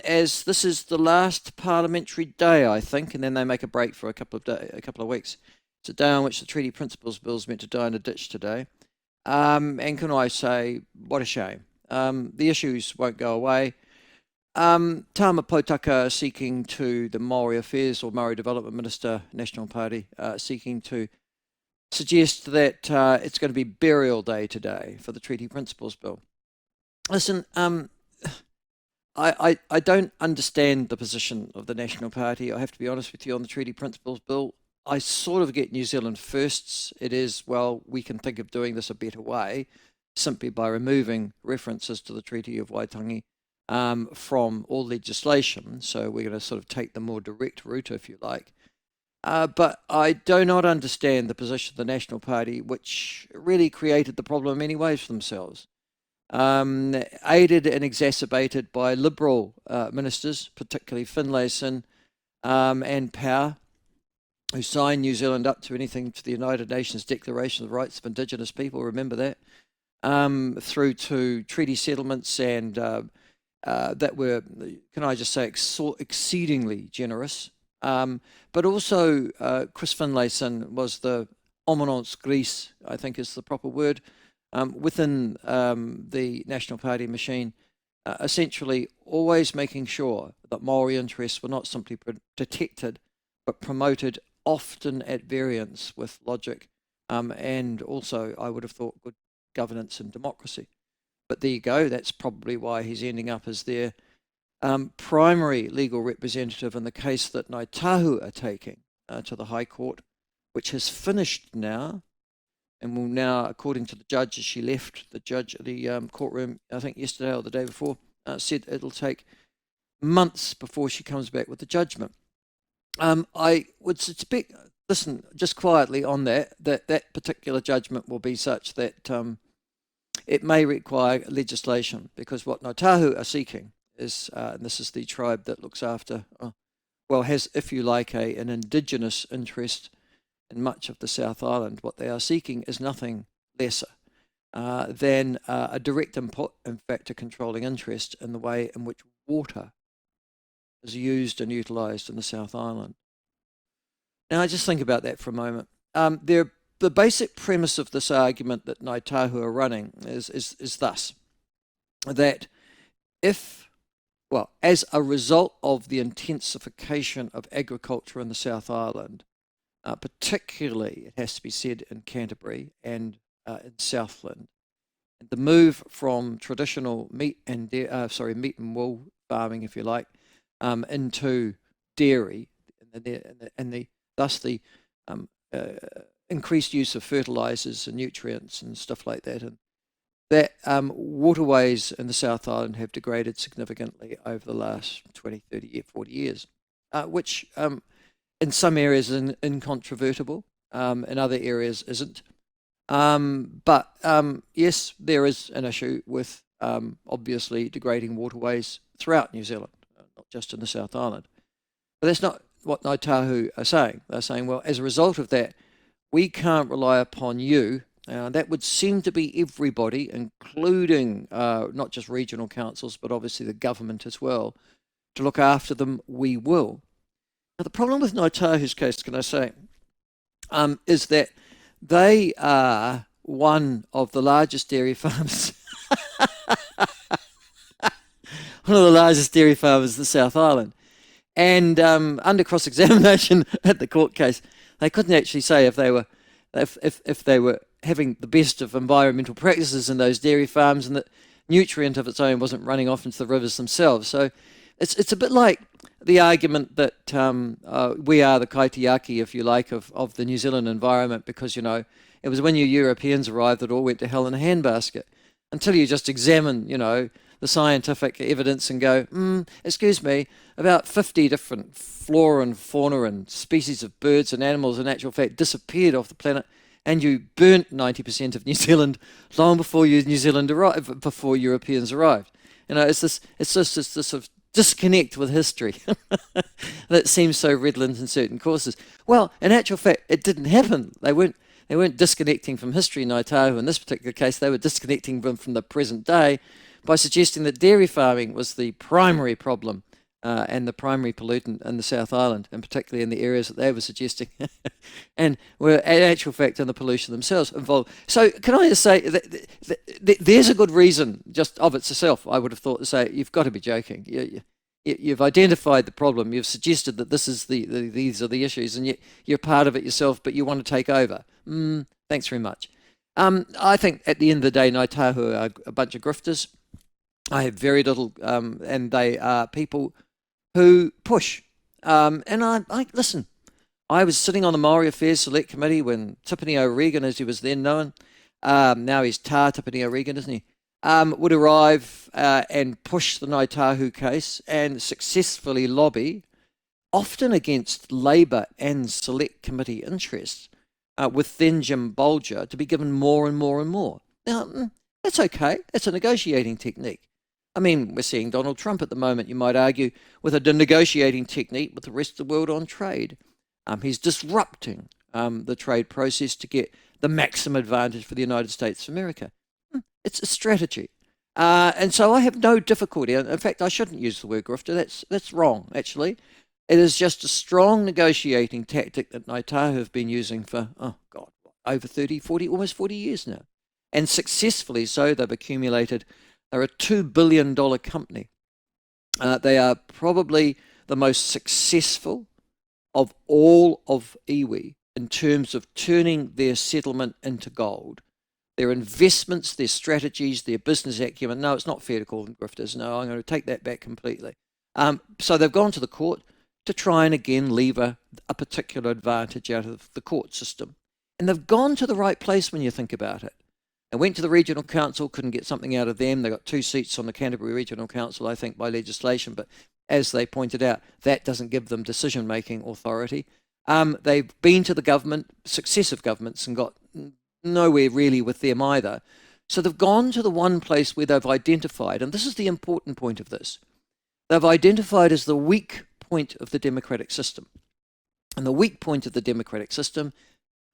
as this is the last parliamentary day, I think, and then they make a break for a couple of weeks. It's a day on which the Treaty Principles Bill is meant to die in a ditch today. And can I say, what a shame. The issues won't go away. Tama Potaka seeking to, the Māori Affairs or Māori Development Minister, National Party, seeking to suggest that it's going to be burial day today for the Treaty Principles Bill. Listen, I don't understand the position of the National Party. I have to be honest with you on the Treaty Principles Bill. I sort of get New Zealand firsts. It is, well, we can think of doing this a better way, simply by removing references to the Treaty of Waitangi from all legislation. So we're going to sort of take the more direct route, if you like. But I do not understand the position of the National Party, which really created the problem in many ways for themselves. Aided and exacerbated by Liberal ministers, particularly Finlayson and Power, who signed New Zealand up to anything to the United Nations Declaration of the Rights of Indigenous People, remember that, through to treaty settlements and that were, can I just say, exceedingly generous. But also Chris Finlayson was the ominence gris, I think is the proper word, within the National Party machine, essentially always making sure that Māori interests were not simply protected, but promoted, often at variance with logic, and also, I would have thought, good governance and democracy. But there you go, that's probably why he's ending up as their primary legal representative in the case that Ngāi Tahu are taking to the High Court, which has finished now, and will now, according to the judge as she left the courtroom, I think yesterday or the day before, said it'll take months before she comes back with the judgment. I would suspect, listen, just quietly on that particular judgment will be such that it may require legislation, because what Ngāi Tahu are seeking is, and this is the tribe that looks after, well, has, if you like, an indigenous interest in much of the South Island. What they are seeking is nothing lesser than a direct input, in fact, a controlling interest in the way in which water is used and utilised in the South Island. Now, just think about that for a moment. The basic premise of this argument that Ngāi Tahu are running is thus, that if, well, as a result of the intensification of agriculture in the South Island, particularly, it has to be said, in Canterbury and in Southland, the move from traditional meat and wool farming, if you like, into dairy, and thus the increased use of fertilizers and nutrients and stuff like that, and that waterways in the South Island have degraded significantly over the last 20, 30, 40 years, which in some areas is incontrovertible, in other areas isn't. But yes, there is an issue with obviously degrading waterways throughout New Zealand, not just in the South Island. But that's not what Ngāi Tahu are saying. They're saying, well, as a result of that, we can't rely upon you. That would seem to be everybody, including not just regional councils, but obviously the government as well, to look after them. We will. Now, the problem with Ngāi Tahu's case, can I say, is that they are one of the largest dairy farms, one of the largest dairy farmers in the South Island. And under cross-examination at the court case, they couldn't actually say if they were having the best of environmental practices in those dairy farms, and that nutrient of its own wasn't running off into the rivers themselves. So it's a bit like the argument that we are the kaitiaki, if you like, of the New Zealand environment, because, you know, it was when you Europeans arrived that all went to hell in a handbasket, until you just examine, you know, the scientific evidence and go, excuse me, about 50 different flora and fauna and species of birds and animals in actual fact disappeared off the planet, and you burnt 90% of New Zealand long before before Europeans arrived. You know, it's just this sort of disconnect with history that seems so redolent in certain courses. Well, in actual fact, it didn't happen. They weren't disconnecting from history, Ngāi Tahu. In this particular case, they were disconnecting from the present day by suggesting that dairy farming was the primary problem and the primary pollutant in the South Island, and particularly in the areas that they were suggesting, and were in actual fact in the pollution themselves involved. So can I just say that there's a good reason, just of itself, I would have thought, to say you've got to be joking. You've identified the problem. You've suggested that this is these are the issues, and yet you're part of it yourself, but you want to take over. Thanks very much. I think at the end of the day, Ngāi Tahu are a bunch of grifters. I have very little, and they are people who push. And I listen. I was sitting on the Maori Affairs Select Committee when Tipene O'Regan, as he was then known, now he's Tipene O'Regan, isn't he? Would arrive and push the Ngāi Tahu case and successfully lobby, often against Labour and Select Committee interests, with then Jim Bolger, to be given more and more and more. Now, that's okay. It's a negotiating technique. I mean, we're seeing Donald Trump at the moment, you might argue, with a negotiating technique with the rest of the world on trade. He's disrupting the trade process to get the maximum advantage for the United States of America. It's a strategy. And so I have no difficulty. In fact, I shouldn't use the word grifter. That's wrong, actually. It is just a strong negotiating tactic that Ngāi Tahu have been using for, over 30, 40, almost 40 years now. And successfully so. They've accumulated. They're a $2 billion company. They are probably the most successful of all of iwi in terms of turning their settlement into gold. Their investments, their strategies, their business acumen. No, it's not fair to call them grifters. No, I'm going to take that back completely. So they've gone to the court to try and again lever a particular advantage out of the court system. And they've gone to the right place when you think about it. They went to the Regional Council, couldn't get something out of them. They got 2 seats on the Canterbury Regional Council, I think, by legislation. But as they pointed out, that doesn't give them decision-making authority. They've been to the government, successive governments, and got nowhere really with them either. So they've gone to the one place where they've identified, and this is the important point of this, they've identified as the weak point of the democratic system. And the weak point of the democratic system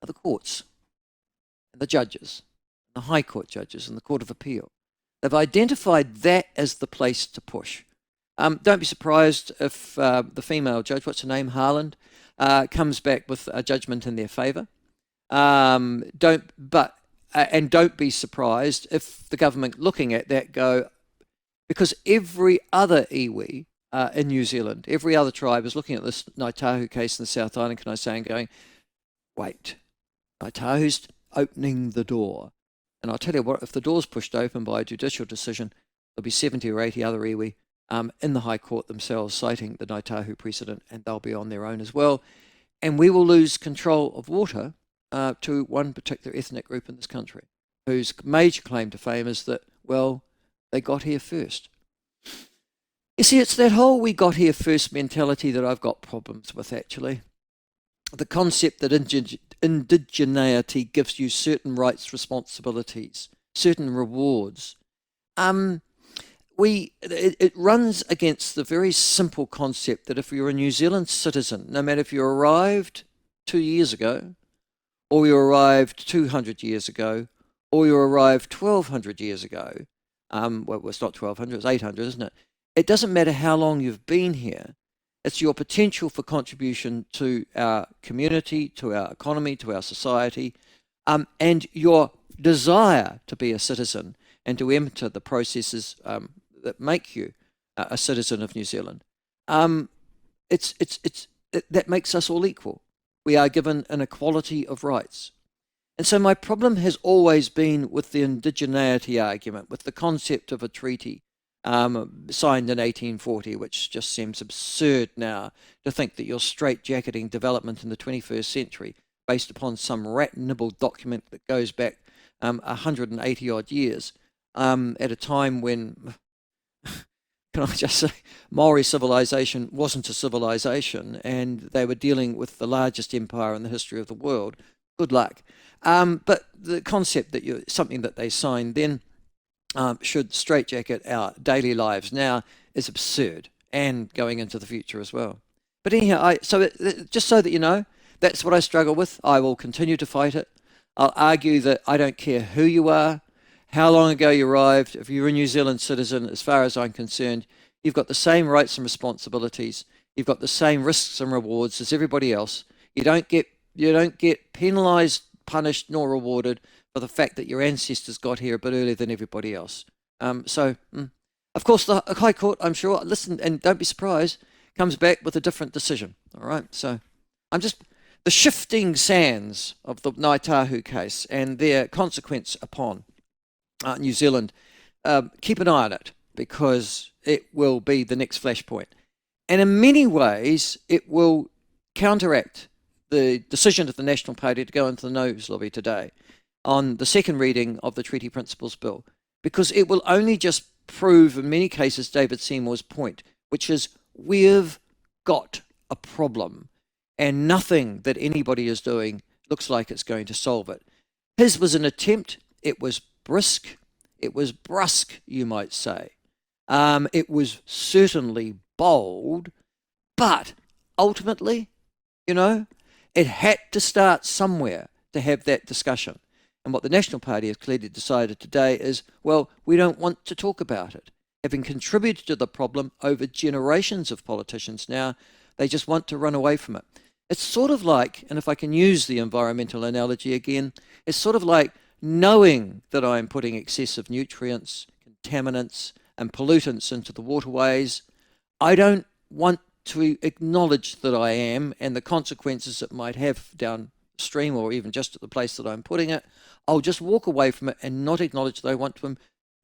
are the courts, and the judges, the High Court judges and the Court of Appeal. They've identified that as the place to push. Don't be surprised if the female judge, what's her name, Harland, comes back with a judgment in their favour. Don't be surprised if the government looking at that go, because every other iwi in New Zealand, every other tribe is looking at this Ngāi Tahu case in the South Island, can I say, and going, wait, Ngāi Tahu's opening the door. And I'll tell you what, if the door's pushed open by a judicial decision, there'll be 70 or 80 other iwi in the High Court themselves citing the Ngāi Tahu precedent, and they'll be on their own as well. And we will lose control of water to one particular ethnic group in this country, whose major claim to fame is that, well, they got here first. You see, it's that whole we got here first mentality that I've got problems with, actually. The concept that indigeneity gives you certain rights, responsibilities, certain rewards. It runs against the very simple concept that if you're a New Zealand citizen, no matter if you arrived 2 years ago, or you arrived 200 years ago, or you arrived 1,200 years ago, well, it's not 1,200, it's 800, isn't it? It doesn't matter how long you've been here. It's your potential for contribution to our community, to our economy, to our society, and your desire to be a citizen and to enter the processes that make you a citizen of New Zealand. That makes us all equal. We are given an equality of rights. And so my problem has always been with the indigeneity argument, with the concept of a treaty signed in 1840, which just seems absurd now to think that you're straitjacketing development in the 21st century based upon some rat-nibbled document that goes back 180 odd years at a time when, can I just say, Maori civilization wasn't a civilization and they were dealing with the largest empire in the history of the world. Good luck. But the concept that something that they signed then should straitjacket our daily lives now is absurd, and going into the future as well. But anyhow, just so that you know, that's what I struggle with. I will continue to fight it. I'll argue that I don't care who you are, how long ago you arrived. If you're a New Zealand citizen, as far as I'm concerned, You've got the same rights and responsibilities. You've got the same risks and rewards as everybody else. You don't get penalised, punished, nor rewarded for the fact that your ancestors got here a bit earlier than everybody else. Of course, the High Court, I'm sure, listen, and don't be surprised, comes back with a different decision. All right, so the shifting sands of the Ngāi Tahu case and their consequence upon New Zealand. Keep an eye on it, because it will be the next flashpoint. And in many ways, it will counteract the decision of the National Party to go into the No's lobby today on the second reading of the Treaty Principles Bill, because it will only just prove, in many cases, David Seymour's point, which is we've got a problem and nothing that anybody is doing looks like it's going to solve it. His was an attempt. It was brisk. It was brusque, you might say. It was certainly bold, but ultimately, it had to start somewhere to have that discussion. And what the National Party has clearly decided today is, well, we don't want to talk about it. Having contributed to the problem over generations of politicians now, they just want to run away from it. It's sort of like, and if I can use the environmental analogy again, it's sort of like knowing that I am putting excessive nutrients, contaminants, and pollutants into the waterways. I don't want to acknowledge that I am, and the consequences it might have downstream or even just at the place that I'm putting it. I'll just walk away from it and not acknowledge that I want to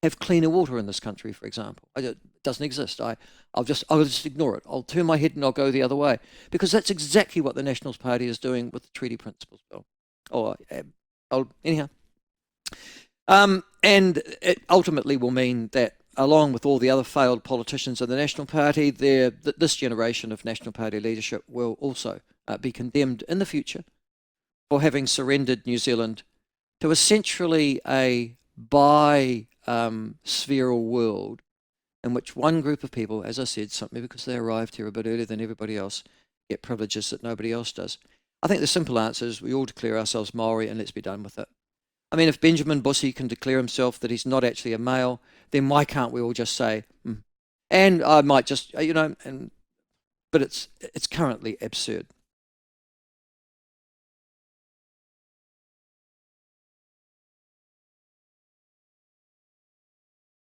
have cleaner water in this country, for example. It doesn't exist. I'll just ignore it. I'll turn my head and I'll go the other way, because that's exactly what the National Party is doing with the Treaty Principles Bill. Anyhow. And it ultimately will mean that, along with all the other failed politicians of the National Party, this generation of National Party leadership will also be condemned in the future for having surrendered New Zealand to essentially a bi-spheral world in which one group of people, as I said, simply because they arrived here a bit earlier than everybody else, get privileges that nobody else does. I think the simple answer is we all declare ourselves Maori and let's be done with it. I mean, if Benjamin Bussey can declare himself that he's not actually a male, then why can't we all just say, And I might just, but it's currently absurd.